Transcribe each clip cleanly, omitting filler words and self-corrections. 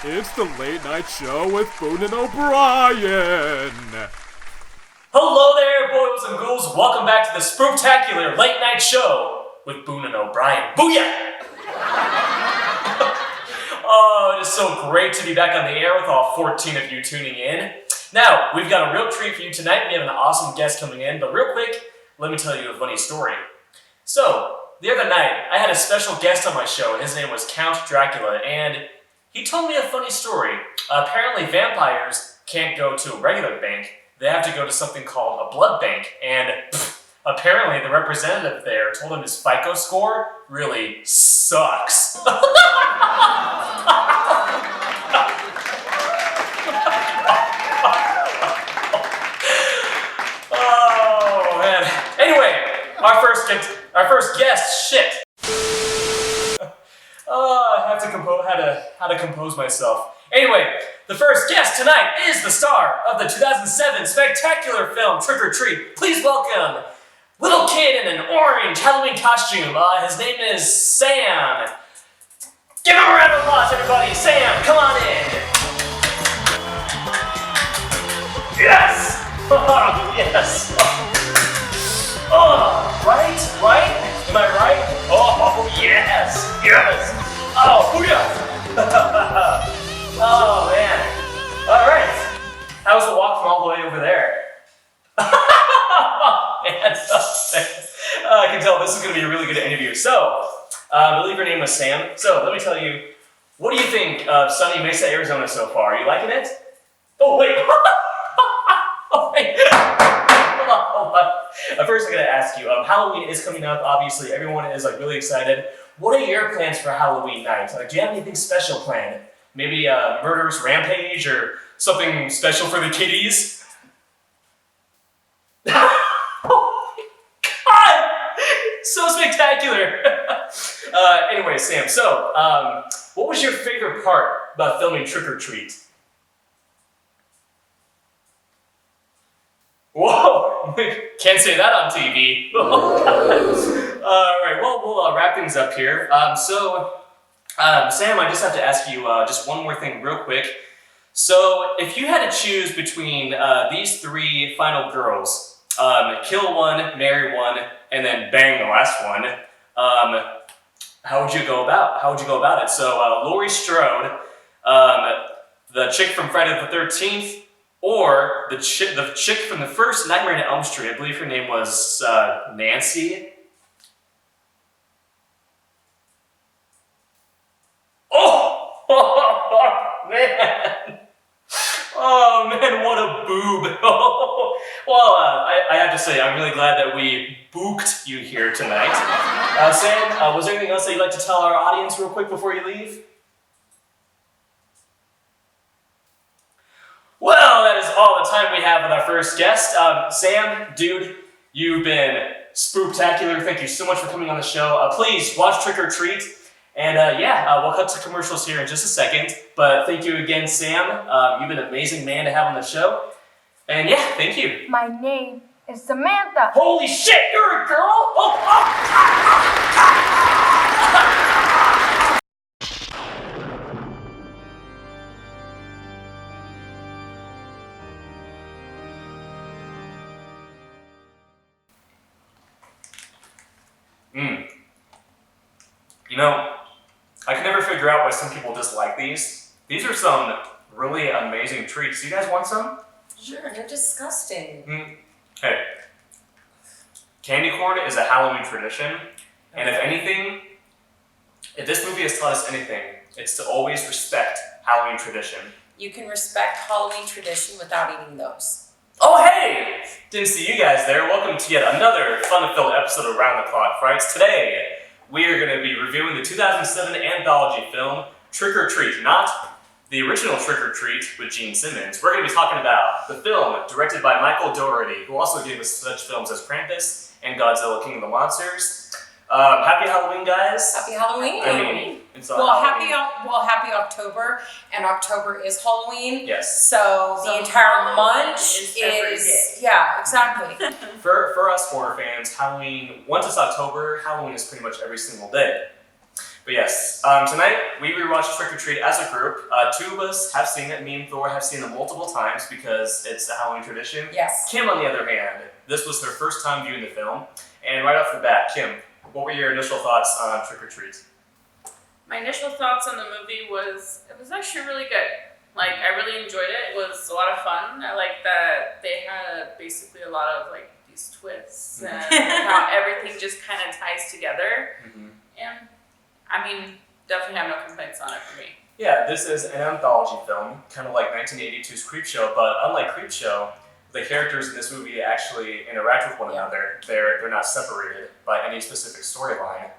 It's the late night show with Boone and O'Brien. Hello there, boys and ghouls. Welcome back to the Spooktacular Late Night Show with Boone and O'Brien. Booyah! Oh, it is so great to be back on the air with all 14 of you tuning in. Now, we've got a real treat for you tonight. We have an awesome guest coming in, but real quick, let me tell you a funny story. So, the other night, I had a special guest on my show, and his name was Count Dracula, and he told me a funny story. Apparently, vampires can't go to a regular bank. They have to go to something called a blood bank, and apparently the representative there told him his FICO score really sucks. Oh, man. Anyway, our first guest, shit. I have to how to compose myself. Anyway, the first guest tonight is the star of the 2007 spectacular film Trick or Treat. Please welcome little kid in an orange Halloween costume. His name is Sam. Give him a round of applause, everybody. Sam, come on in. Yes. Yes. Oh, right? Am I right? Oh, yes. Oh, booyah. Oh, man. All right. How's the walk from all the way over there? Man, I can tell this is going to be a really good interview. So, I believe your name was Sam. So, let me tell you, what do you think of sunny Mesa, Arizona so far? Are you liking it? Oh, wait. Oh, wait. Hold on. First, I'm going to ask you, Halloween is coming up. Obviously, everyone is really excited. What are your plans for Halloween night? Do you have anything special planned? Maybe a murderous rampage or something special for the kiddies? Oh my God! So spectacular! Anyway, Sam, so, what was your favorite part about filming Trick or Treat? Whoa! Can't say that on TV. Alright, well, we'll wrap things up here. Sam, I just have to ask you just one more thing real quick. So, if you had to choose between these three final girls, kill one, marry one, and then bang the last one, how would you go about it? So, Laurie Strode, the chick from Friday the 13th, or the chick from the first Nightmare on Elm Street. I believe her name was Nancy. Oh, man. Oh, man, what a boob. Well, I have to say, I'm really glad that we booked you here tonight. Sam, was there anything else that you'd like to tell our audience real quick before you leave? Well, that is all the time we have with our first guest. Sam, dude, you've been spooktacular. Thank you so much for coming on the show. Please watch Trick or Treat. And we'll cut to commercials here in just a second. But thank you again, Sam. You've been an amazing man to have on the show. And yeah, thank you. My name is Samantha. Holy shit, you're a girl? You know, I can never figure out why some people dislike these. These are some really amazing treats. You guys want some? Sure, they're disgusting. Hey, candy corn is a Halloween tradition, and if anything, if this movie has taught us anything, it's to always respect Halloween tradition. You can respect Halloween tradition without eating those. Oh hey! Didn't see you guys there. Welcome to yet another fun-filled episode of Round the Clock Frights. Today, we are going to be reviewing the 2007 anthology film, Trick or Treat. Not the original Trick or Treat with Gene Simmons. We're going to be talking about the film directed by Michael Dougherty, who also gave us such films as Krampus and Godzilla King of the Monsters. Happy Halloween, guys. Happy Halloween. I mean, it's well, Halloween. happy October, and October is Halloween. Yes. So the entire month is every day. Yeah, exactly. For us horror fans, Halloween, once it's October, Halloween is pretty much every single day. But yes, tonight we rewatched Trick or Treat as a group. Two of us have seen it. Me and Thor have seen it multiple times because it's a Halloween tradition. Yes. Kim, on the other hand, this was her first time viewing the film. And right off the bat, Kim, what were your initial thoughts on Trick or Treat? My initial thoughts on the movie was it was actually really good. Like, I really enjoyed it. It was a lot of fun. I like that they had basically a lot of like these twists and how everything just kind of ties together. Mm-hmm. And I mean, definitely have no complaints on it for me. Yeah, this is an anthology film, kind of like 1982's Creepshow, but unlike Creepshow, the characters in this movie actually interact with one another. They're not separated by any specific storyline.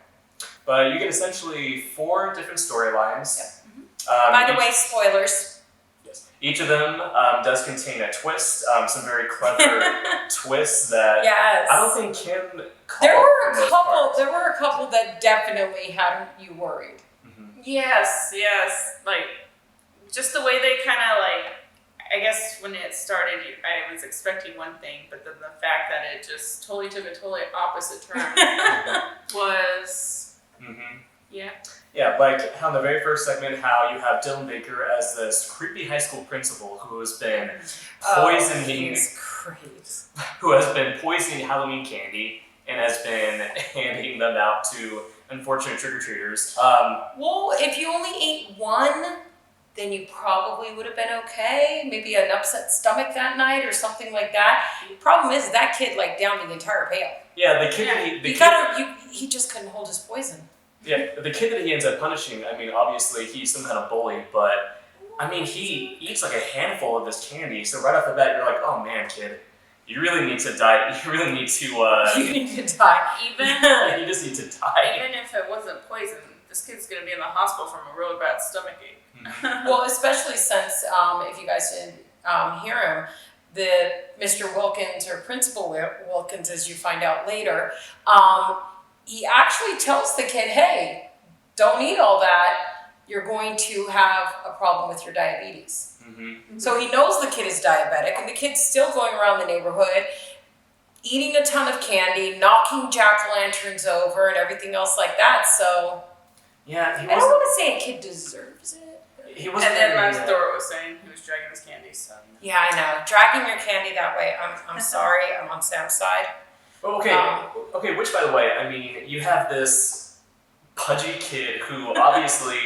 But you get essentially 4 different storylines. By the way, spoilers. Yes. Each of them does contain a twist, some very clever twists that Yes. I don't think Kim caught. There were for the a most couple. part. There were a couple that definitely had you worried. Yes. Like, just the way they kind of like, I guess when it started, I was expecting one thing, but then the fact that it just totally took a totally opposite turn was, yeah. Yeah, like how in the very first segment, how you have Dylan Baker as this creepy high school principal who has been poisoning, He's crazy. who has been poisoning Halloween candy and has been handing them out to unfortunate trick-or-treaters. Well, if you only ate one, then you probably would have been okay. Maybe an upset stomach that night or something like that. Problem is that kid like downed the entire pail. Yeah, the kid. Yeah. He just couldn't hold his poison. Yeah, the kid that he ends up punishing. I mean, obviously he's some kind of bully, but I mean, he eats like a handful of this candy. So right off the bat, you're like, oh man, kid, you really need to die. You really need to. You need to die. Even You just need to die. even if it wasn't poison, this kid's gonna be in the hospital from a really bad stomach ache. Well, especially since if you guys didn't hear him, the Mr. Wilkins or Principal Wilkins, as you find out later, he actually tells the kid, "Hey, don't eat all that. You're going to have a problem with your diabetes." Mm-hmm. So he knows the kid is diabetic, and the kid's still going around the neighborhood, eating a ton of candy, knocking jack-o'-lanterns over, and everything else like that. So Yeah, he I don't wasn't. want to say a kid deserves it. He wasn't. And then, very, as Thor was saying, he was dragging his candy, so. Yeah, I know. Dragging your candy that way, I'm sorry. I'm on Sam's side. Okay, okay. Which, by the way, I mean, you have this pudgy kid who obviously,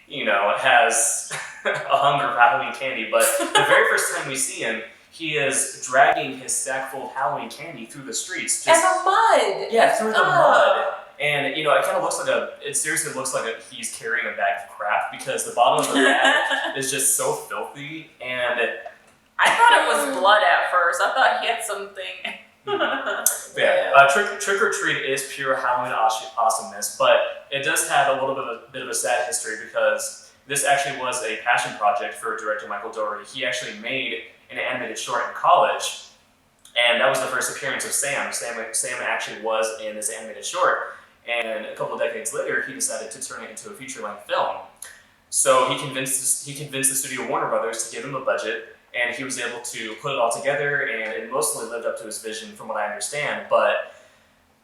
you know, has a hunger for Halloween candy. But the very first time we see him, he is dragging his sack full of Halloween candy through the streets. And the mud. Yeah, through the mud. And you know, it kind of looks like it seriously looks like he's carrying a bag of crap because the bottom of the bag is just so filthy. And I thought it was blood at first. I thought he had something. Trick or Treat is pure Halloween awesomeness, but it does have a little bit of a sad history because this actually was a passion project for director Michael Dougherty. He actually made an animated short in college, and that was the first appearance of Sam. Sam actually was in this animated short, and a couple of decades later, he decided to turn it into a feature-length film. So he convinced the studio Warner Brothers to give him a budget, and he was able to put it all together, and it mostly lived up to his vision from what I understand. But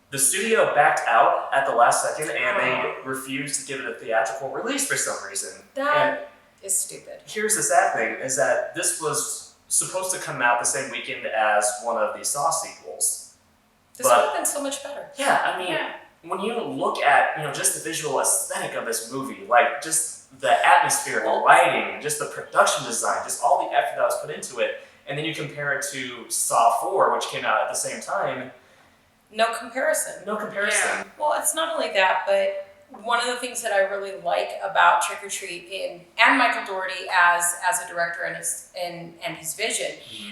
the studio backed out at the last second, and they refused to give it a theatrical release for some reason. That is stupid. Here's the sad thing, is that this was supposed to come out the same weekend as one of the Saw sequels. This would have been so much better. Yeah, I mean, when you look at, you know, just the visual aesthetic of this movie, like just the atmosphere, the lighting, just the production design, just all the effort that was put into it, and then you compare it to Saw 4, which came out at the same time, No comparison. no comparison. Yeah. Well, it's not only that, but one of the things that I really like about Trick or Treat and Michael Dougherty as a director and his vision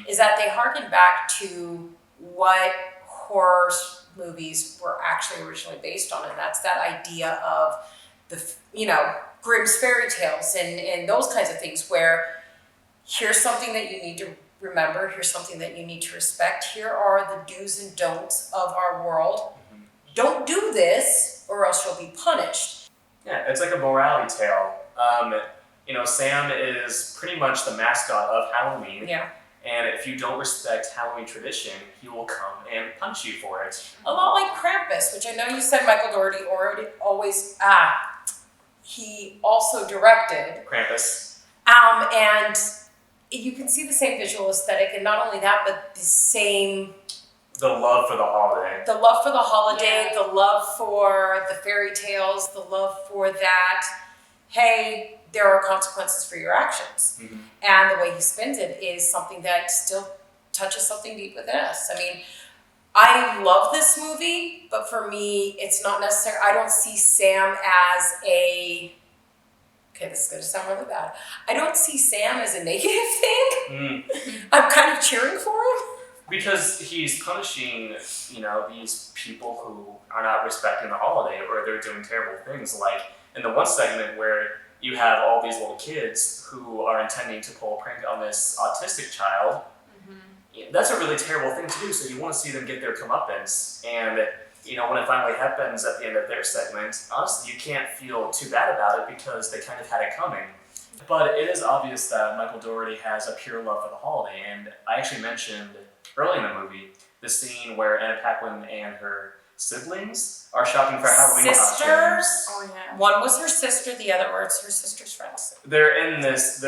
is that they harken back to what horror movies were actually originally based on, and that's that idea of Grimm's fairy tales and those kinds of things, where here's something that you need to remember, here's something that you need to respect, here are the do's and don'ts of our world. Don't do this or else you'll be punished. Yeah, it's like a morality tale. You know, Sam is pretty much the mascot of Halloween. Yeah. And if you don't respect Halloween tradition, he will come and punish you for it. A lot like Krampus, which I know you said Michael Dougherty already always he also directed. Krampus. And you can see the same visual aesthetic, and not only that, but the same, The love for the holiday. the love for the holiday, Yeah. the love for the fairy tales, the love for that, hey, there are consequences for your actions. Mhm. And the way he spins it is something that still touches something deep within us. I mean, I love this movie, but for me, it's not necessary. I don't see Sam as okay, this is going to sound really bad. I don't see Sam as a negative thing. Mm. I'm kind of cheering for him. Because he's punishing, these people who are not respecting the holiday or they're doing terrible things. Like in the one segment where you have all these little kids who are intending to pull a prank on this autistic child, that's a really terrible thing to do. So you want to see them get their comeuppance. And, when it finally happens at the end of their segment, honestly, you can't feel too bad about it because they kind of had it coming. But it is obvious that Michael Dougherty has a pure love for the holiday. And I actually mentioned early in the movie the scene where Anna Paquin and her siblings are shopping for Halloween Sisters? costumes. Oh yeah. One was her sister, the other was her sister's friends. They're in this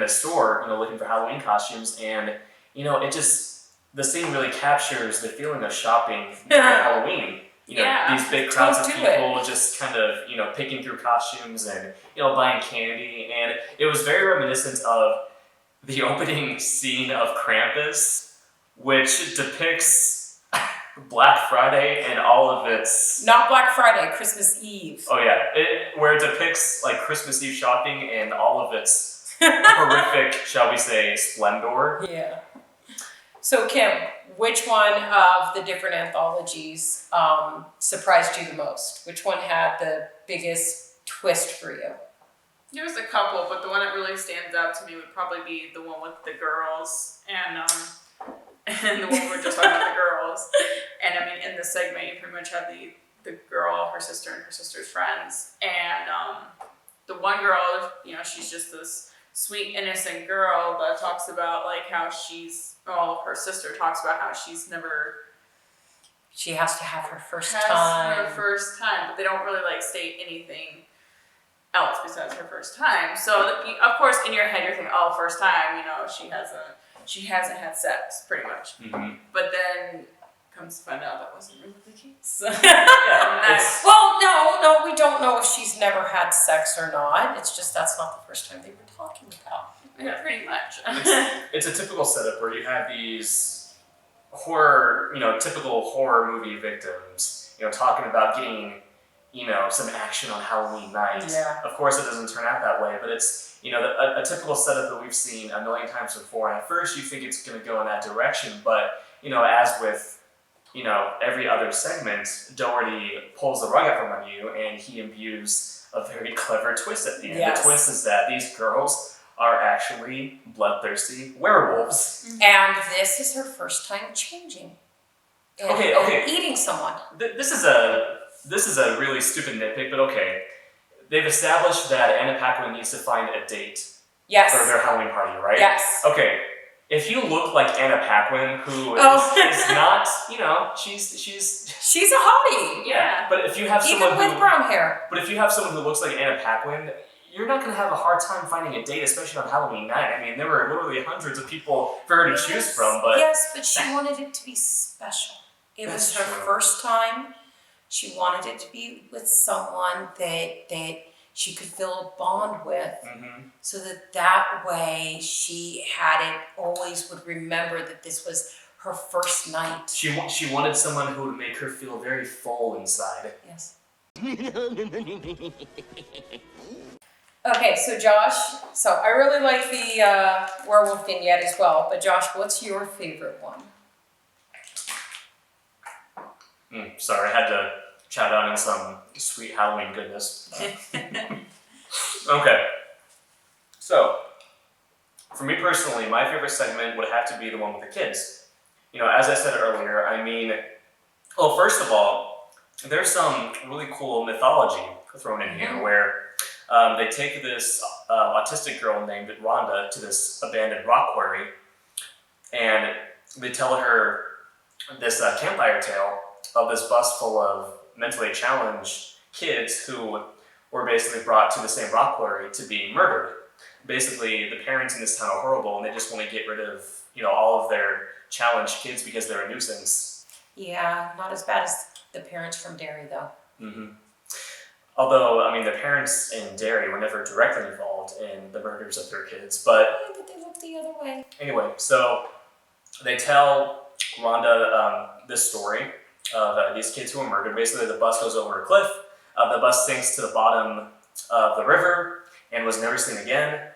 store, looking for Halloween costumes, and it just the scene really captures the feeling of shopping for Halloween. Yeah. These big crowds of Totally do it. people just kind of picking through costumes and buying candy, and it was very reminiscent of the opening scene of Krampus, which depicts Black Friday and all of its. Not Black Friday, Christmas Eve. Oh yeah, where it depicts like Christmas Eve shopping and all of its horrific, shall we say, splendor. Yeah. So Kim, which one of the different anthologies surprised you the most? Which one had the biggest twist for you? There was a couple, but the one that really stands out to me would probably be the one with the girls and and the one we were just talking about the girls. And I mean, in this segment, you pretty much have the girl, her sister, and her sister's friends. And the one girl, she's just this sweet, innocent girl that talks about like how her sister talks about how she's never She has to have her first has time. her first time, but they don't really like state anything else besides her first time. So of course, in your head, you're thinking, "Oh, first time," she hasn't had sex, pretty much. Mm-hmm. But then comes to find out that wasn't really the case. Yeah, it's, Well, no, we don't know if she's never had sex or not. It's just that's not the first time they were talking about. Yeah, pretty much. it's a typical setup where you have these horror, typical horror movie victims, talking about getting, some action on Halloween night. Yeah. Of course, it doesn't turn out that way, but it's, a typical setup that we've seen a million times before. And at first, you think it's going to go in that direction, but, as with, every other segment, Dougherty pulls the rug out from under you, and he imbues a very clever twist at the end. Yes. The twist is that these girls are actually bloodthirsty werewolves. And this is her first time changing. And, Okay. and eating someone. This is a really stupid nitpick, but okay. They've established that Anna Paquin needs to find a date for Yes. their Halloween party, right? Yes. Okay. If you look like Anna Paquin, who Oh. is not, she's She's a hottie. Yeah. But if you have Even someone with who, brown hair. but if you have someone who looks like Anna Paquin, you're not going to have a hard time finding a date, especially on Halloween night. I mean, there were literally hundreds of people for her to choose from, but Yes, but she wanted it to be special. It was That's her true. first time. She wanted it to be with someone that she could feel a bond with, Mhm. so that way she had it, always would remember that this was her first night. She wanted someone who would make her feel very full inside. Yes. Okay, so Josh, I really like the werewolf vignette as well, but Josh, what's your favorite one? Sorry, I had to chow down in some sweet Halloween goodness. Okay. So, for me personally, my favorite segment would have to be the one with the kids. As I said earlier, first of all, there's some really cool mythology thrown in here where they take this autistic girl named Rhonda to this abandoned rock quarry, and they tell her this campfire tale of this bus full of mentally challenged kids who were basically brought to the same rock quarry to be murdered. Basically, the parents in this town are horrible, and they just want to get rid of, all of their challenged kids because they're a nuisance. Yeah, not as bad as the parents from Derry, though. hmm Although, I mean, the parents in Derry were never directly involved in the murders of their kids. But Yeah, but they look the other way. anyway, so they tell Rhonda this story of these kids who were murdered. Basically, the bus goes over a cliff. The bus sinks to the bottom of the river and was never seen again.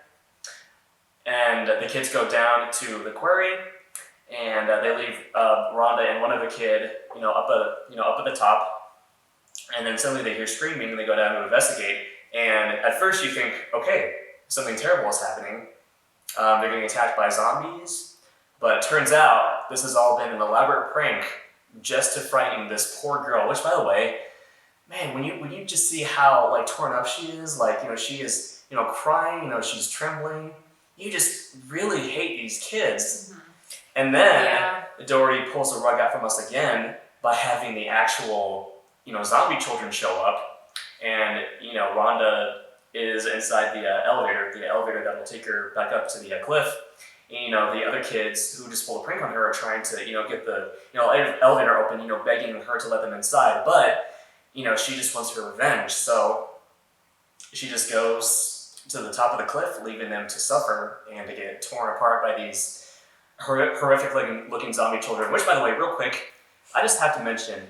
And the kids go down to the quarry, and they leave Rhonda and one other kid, up at the top. And then suddenly they hear screaming, and they go down to investigate. And at first you think, okay, something terrible is happening. They're getting attacked by zombies. But it turns out this has all been an elaborate prank just to frighten this poor girl. Which, by the way, man, when you just see how torn up she is, she is crying, she's trembling. You just really hate these kids. And then Doherty pulls the rug out from us again by having the actual zombie children show up, and Rhonda is inside the elevator that will take her back up to the cliff. And, the other kids who just pulled a prank on her are trying to get the elevator open, begging her to let them inside, but she just wants her revenge, so she just goes to the top of the cliff, leaving them to suffer and to get torn apart by these horrific looking zombie children. Which, by the way, real quick, I just have to mention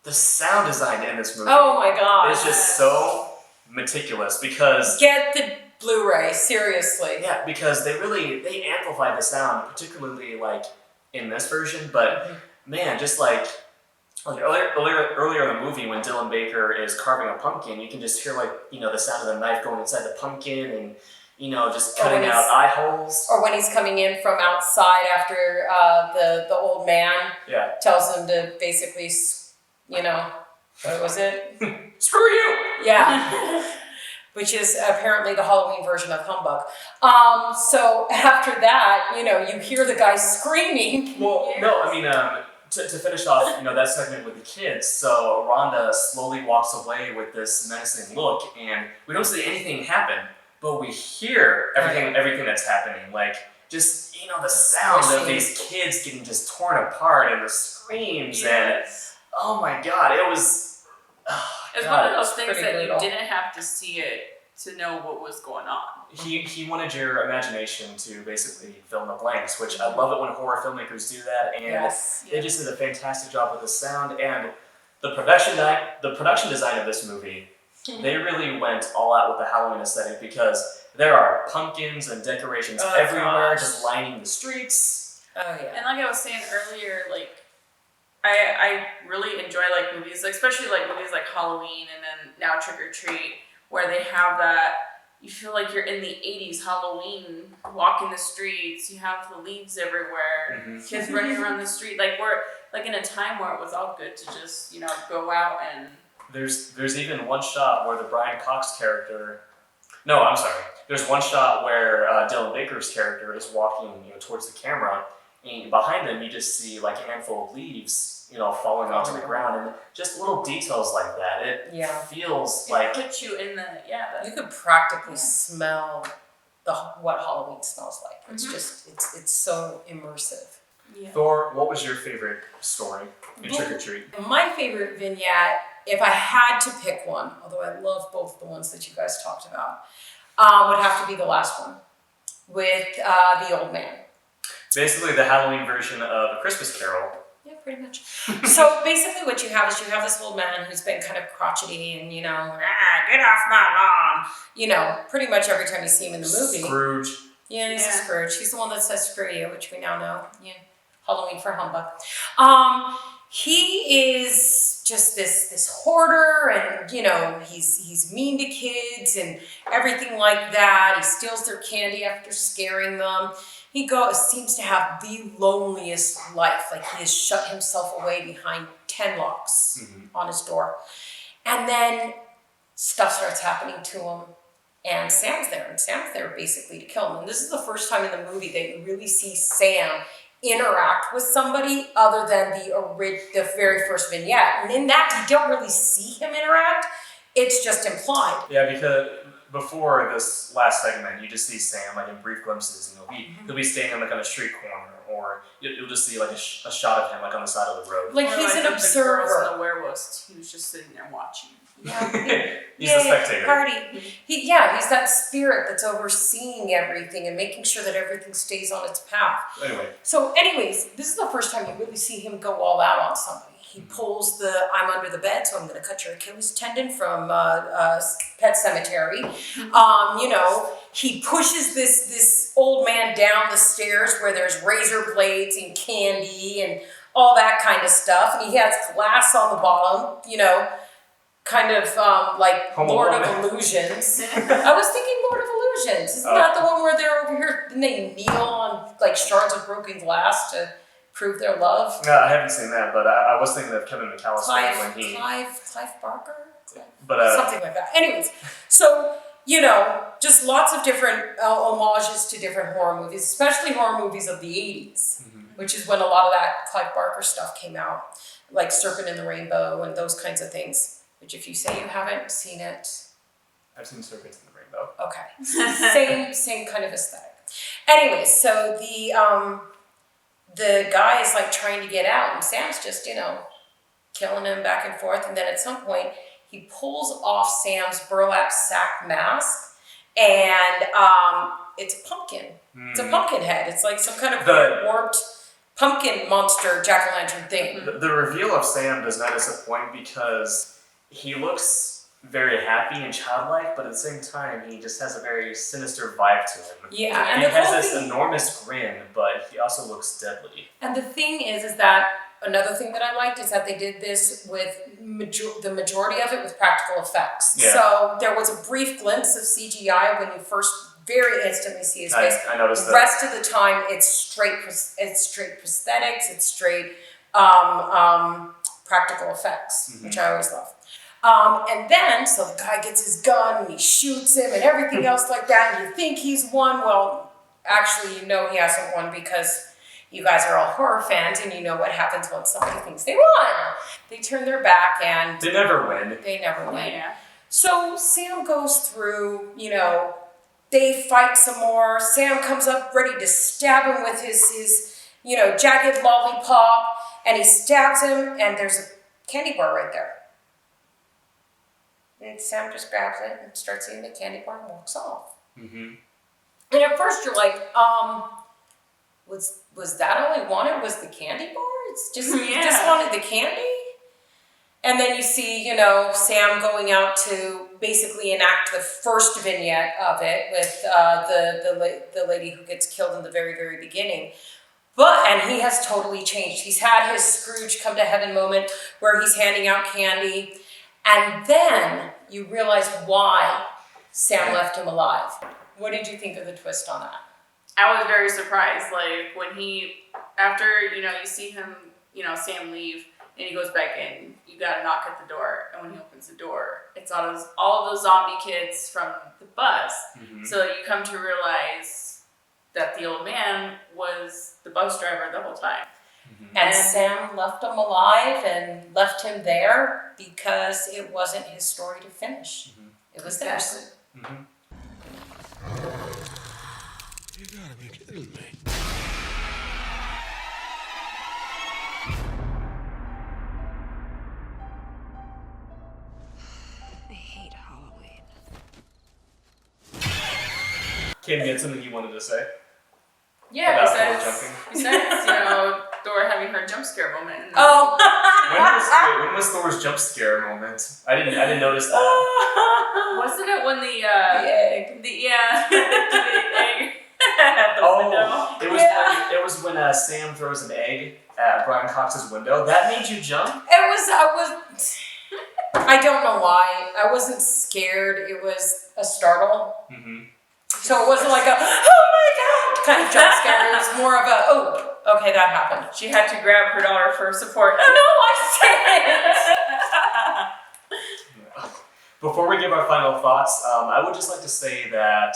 the sound design in this movie. Oh my god. It's just so meticulous because Get the Blu-ray, seriously. yeah, because they amplify the sound, particularly in this version. But man, just earlier in the movie when Dylan Baker is carving a pumpkin, you can just hear the sound of the knife going inside the pumpkin and just cutting out eye holes. Or when he's coming in from outside after the old man Yeah. tells him to basically, what was it? Screw you! Yeah. Which is apparently the Halloween version of Humbug. So after that, you hear the guy screaming. Well, no, I mean, to finish off, that segment with the kids, so Rhonda slowly walks away with this menacing look, and we don't see anything happen, but we hear everything that's happening, just, the sound of these kids getting just torn apart, and the screams, and oh my god, it was... It's one of those things pretty that brutal. you didn't have to see it to know what was going on. He wanted your imagination to basically fill in the blanks, which I love it when horror filmmakers do that, and Yes. they just did a fantastic job with the sound and the production design of this movie. They really went all out with the Halloween aesthetic because there are pumpkins and decorations everywhere, gosh. just lining the streets. Oh, yeah. And like I was saying earlier, I really enjoy movies, especially movies like Halloween and then now Trick or Treat, where they have that, you feel like you're in the 80s Halloween, walking the streets, you have the leaves everywhere, kids running around the street, we're in a time where it was all good to just, go out and... There's even one shot where the Brian Cox character... No, I'm sorry. There's one shot where Dylan Baker's character is walking towards the camera, and behind them you just see a handful of leaves falling onto the ground, and just little details like that. It feels It puts you in the... You could practically smell what Halloween smells like. It's just, it's so immersive. Yeah. Thor, what was your favorite story in Trick or Treat? My favorite vignette, if I had to pick one, although I love both the ones that you guys talked about, would have to be the last one with the old man. Basically the Halloween version of A Christmas Carol. Yeah, pretty much. So basically what you have is this old man who's been kind of crotchety and, get off my lawn. Pretty much every time you see him in the movie. Scrooge. Yeah, he's a Scrooge. He's the one that says screw you, which we now know. Yeah, Halloween for humbug. He is just this hoarder, and he's mean to kids and everything like that. He steals their candy after scaring them. He seems to have the loneliest life. He has shut himself away behind 10 locks on his door. And then stuff starts happening to him. And Sam's there basically to kill him. And this is the first time in the movie that you really see Sam interact with somebody other than the very first vignette. And in that, you don't really see him interact. It's just implied. Yeah, because before this last segment, you just see Sam like in brief glimpses, and he'll be standing like on a street corner, or you'll just see like a shot of him like on the side of the road. Like Or he's like an the girls observer. and the werewolves. He was just sitting there watching. Yeah. He's the spectator. Party. He's that spirit that's overseeing everything and making sure that everything stays on its path. Anyway, So, anyways, this is the first time you really see him go all out on somebody. He pulls the "I'm under the bed, so I'm going to cut your Achilles tendon" from Pet Cemetery. He pushes this old man down the stairs where there's razor blades and candy and all that kind of stuff, and he has glass on the bottom. Kind of like Home Lord Alone. of Illusions. I was thinking Lord of Illusions. Isn't that the one where they're over here and they kneel on like shards of broken glass to prove their love? no, I haven't seen that, but I was thinking of Kevin McAllister when he. Clive Barker? But Something like that. Anyways, so, just lots of different homages to different horror movies, especially horror movies of the 80s, which is when a lot of that Clive Barker stuff came out, like Serpent in the Rainbow and those kinds of things. Which, if you say you haven't seen it, I've seen Serpents in the Rainbow. okay, same kind of aesthetic. Anyway, so the guy is like trying to get out, and Sam's just killing him back and forth, and then at some point he pulls off Sam's burlap sack mask, and it's a pumpkin. It's a pumpkin head. It's like some kind of warped pumpkin monster jack-o'-lantern thing. The reveal of Sam does not disappoint because he looks very happy and childlike, but at the same time, he just has a very sinister vibe to him. Yeah, And and he the has whole this thing, enormous grin, but he also looks deadly. and the thing is that another thing that I liked is that they did this with the majority of it with practical effects. Yeah. So there was a brief glimpse of CGI when you first very instantly see his face. I noticed The that. rest of the time, it's straight prosthetics, it's straight practical effects, which I always love. And then, so the guy gets his gun and he shoots him and everything else like that, and you think he's won. Well, actually, he hasn't won because you guys are all horror fans and you know what happens when somebody thinks they won. They turn their back and They never win. they never win. Yeah. So Sam goes through, they fight some more. Sam comes up ready to stab him with his jagged lollipop, and he stabs him, and there's a candy bar right there. And Sam just grabs it and starts eating the candy bar and walks off. Mm-hmm. And at first you're like, was that all he wanted? Was the candy bar? It's just he just Yeah. wanted the candy? And then you see, Sam going out to basically enact the first vignette of it with the lady who gets killed in the very, very beginning. And he has totally changed. He's had his Scrooge come to heaven moment where he's handing out candy. And then you realize why Sam left him alive. What did you think of the twist on that? I was very surprised, like when after you see him, Sam leave, and he goes back in. You gotta knock at the door, and when he opens the door, it's all of those zombie kids from the bus. Mm-hmm. So you come to realize that the old man was the bus driver the whole time. And Sam left him alive and left him there because it wasn't his story to finish. It was theirs. Mm-hmm. You gotta be kidding me. I hate Halloween. Kim, you had something you wanted to say? Yeah, About Thor besides Thor having her jump scare moment. And Oh! When was Thor's jump scare moment? I didn't notice that. wasn't it when the egg. the egg at the window? It was when Sam throws an egg at Brian Cox's window. That made you jump? I don't know why. I wasn't scared. It was a startle. Mm-hmm. So it wasn't like a, oh my God, kind of jump scare. It was more of a, oh, okay, that happened. She had to grab her daughter for support. No, I didn't. Before we give our final thoughts, I would just like to say that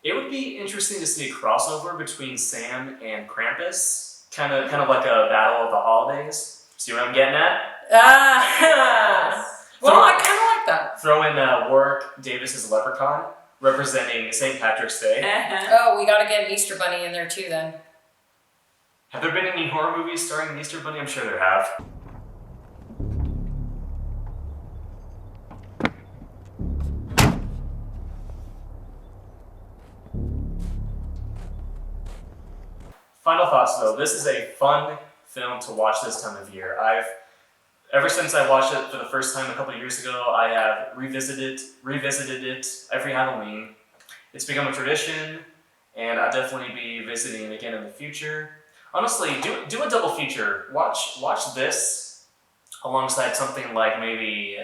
it would be interesting to see a crossover between Sam and Krampus, kind of like a battle of the holidays. See what I'm getting at? Well, I kind of like that. Throw in Warwick Davis's Leprechaun, representing St. Patrick's Day. Oh, we got to get an Easter Bunny in there too then. Have there been any horror movies starring the Easter Bunny? I'm sure there have. Final thoughts though, this is a fun film to watch this time of year. Ever since I watched it for the first time a couple of years ago, I have revisited it every Halloween. It's become a tradition, and I'll definitely be visiting it again in the future. Honestly, do a double feature. Watch this alongside something like maybe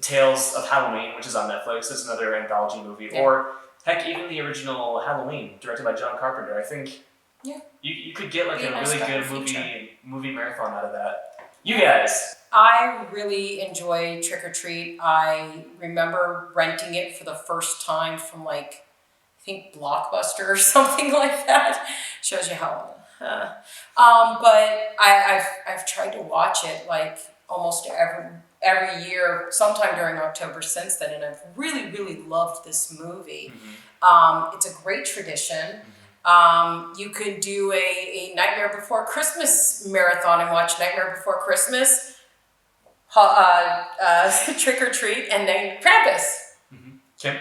Tales of Halloween, which is on Netflix. It's another anthology movie, Yeah. or heck, even the original Halloween, directed by John Carpenter. I think Yeah. you could get like Be a a nice really double good feature. movie marathon out of that. You guys, I really enjoy Trick or Treat. I remember renting it for the first time from I think Blockbuster or something like that. Shows you how. But I've tried to watch it almost every year, sometime during October since then, and I've really loved this movie. It's a great tradition. You could do a Nightmare Before Christmas marathon and watch Nightmare Before Christmas, Trick or Treat, and then Krampus. Kim.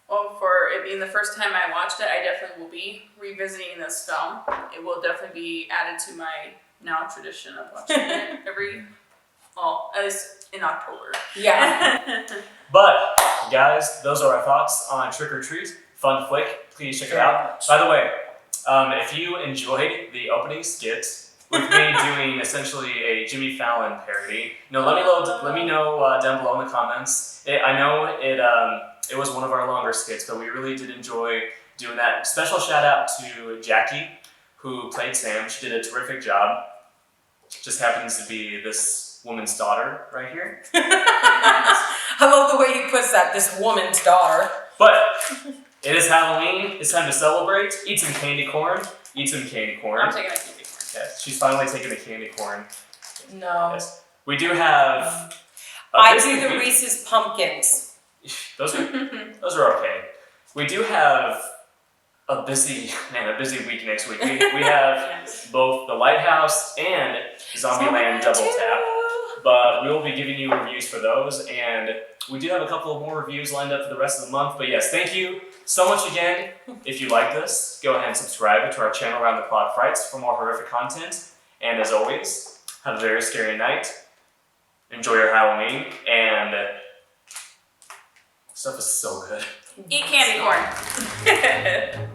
Well, for it being the first time I watched it, I definitely will be revisiting this film. It will definitely be added to my now tradition of watching it at least in October. Yeah. But guys, those are our thoughts on Trick or Treat. Fun flick. Please check it out. By the way, if you enjoyed the opening skit with me doing essentially a Jimmy Fallon parody, let me know down below in the comments. I know it was one of our longer skits, but we really did enjoy doing that. Special shout out to Jackie, who played Sam. She did a terrific job. Just happens to be this woman's daughter right here. I love the way he puts that, this woman's daughter. But it is Halloween. It's time to celebrate. Eat some candy corn. Eat some candy corn. I'm taking a candy corn. Yes, she's finally taking the candy corn. No. Yes. We do have. I busy do the week- Reese's Pumpkins. Those are okay. We do have a busy week next week. We have both The Lighthouse and Zombieland Double Tap. But we will be giving you reviews for those, and we do have a couple of more reviews lined up for the rest of the month. But yes, thank you so much again. If you like this, go ahead and subscribe to our channel Around the Clock Frights for more horrific content. And as always, have a very scary night. Enjoy your Halloween, and stuff is so good. Eat candy corn.